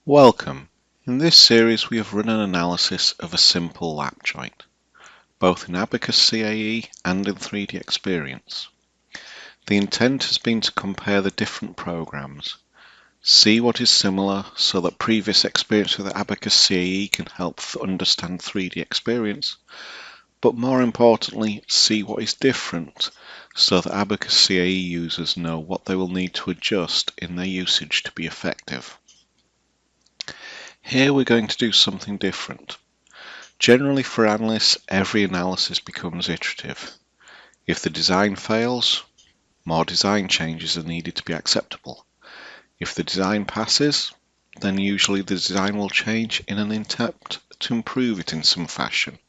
Welcome. In this series we have run an analysis of a simple lap joint, both in Abaqus CAE and in 3D Experience. The intent has been to compare the different programs, see what is similar so that previous experience with Abaqus CAE can help understand 3D Experience, but more importantly see what is different so that Abaqus CAE users know what they will need to adjust in their usage to be effective. Here we're going to do something different. Generally for analysts, every analysis becomes iterative. If the design fails, more design changes are needed to be acceptable. If the design passes, then usually the design will change in an attempt to improve it in some fashion,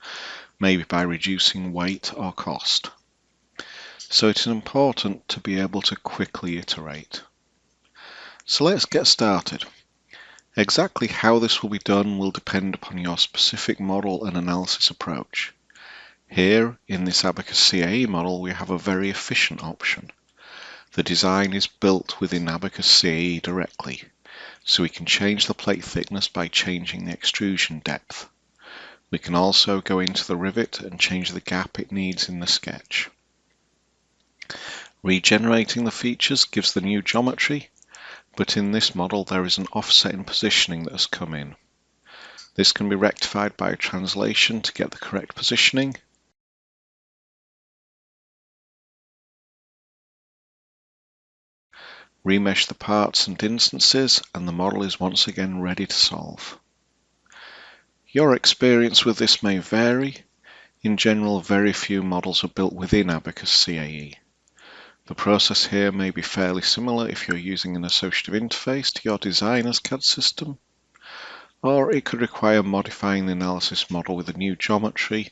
maybe by reducing weight or cost. So it is important to be able to quickly iterate. So let's get started. Exactly how this will be done will depend upon your specific model and analysis approach. Here, in this Abaqus CAE model, we have a very efficient option. The design is built within Abaqus CAE directly, so we can change the plate thickness by changing the extrusion depth. We can also go into the rivet and change the gap it needs in the sketch. Regenerating the features gives the new geometry, but in this model there is an offset in positioning that has come in. This can be rectified by a translation to get the correct positioning. Remesh the parts and instances, and the model is once again ready to solve. Your experience with this may vary. In general, very few models are built within Abaqus CAE. The process here may be fairly similar if you're using an associative interface to your designer's CAD system, or it could require modifying the analysis model with a new geometry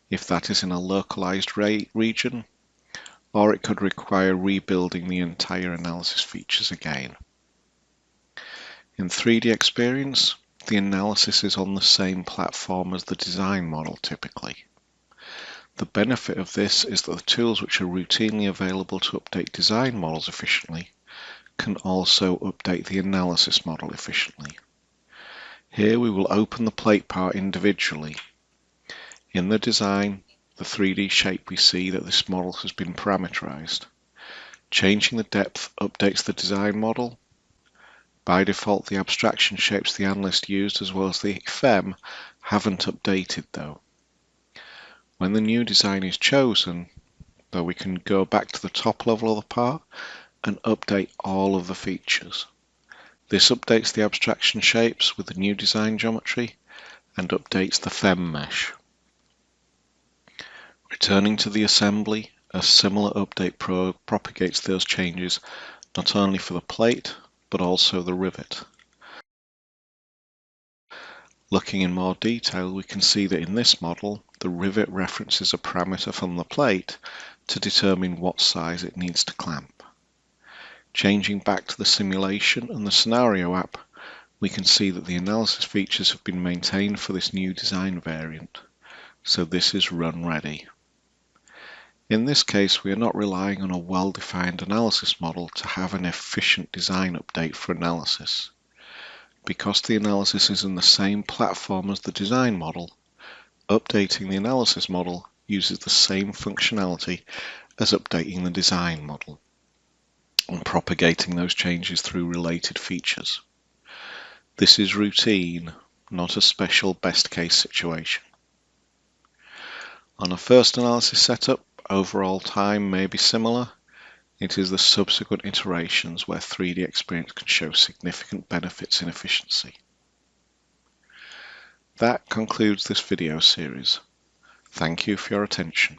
if that is in a localized region, or it could require rebuilding the entire analysis features again. In 3D Experience, the analysis is on the same platform as the design model typically. The benefit of this is that the tools which are routinely available to update design models efficiently can also update the analysis model efficiently. Here we will open the plate part individually. In the design, the 3D shape, we see that this model has been parameterized. Changing the depth updates the design model. By default, the abstraction shapes the analyst used as well as the FEM haven't updated though. When the new design is chosen, though, we can go back to the top level of the part and update all of the features. This updates the abstraction shapes with the new design geometry and updates the FEM mesh. Returning to the assembly, a similar update propagates those changes not only for the plate but also the rivet. Looking in more detail, we can see that in this model, the rivet references a parameter from the plate to determine what size it needs to clamp. Changing back to the simulation and the scenario app, we can see that the analysis features have been maintained for this new design variant, so this is run ready. In this case, we are not relying on a well-defined analysis model to have an efficient design update for analysis. Because the analysis is in the same platform as the design model, updating the analysis model uses the same functionality as updating the design model and propagating those changes through related features. This is routine, not a special best case situation. On a first analysis setup, overall time may be similar. It is the subsequent iterations where 3D Experience can show significant benefits in efficiency. That concludes this video series. Thank you for your attention.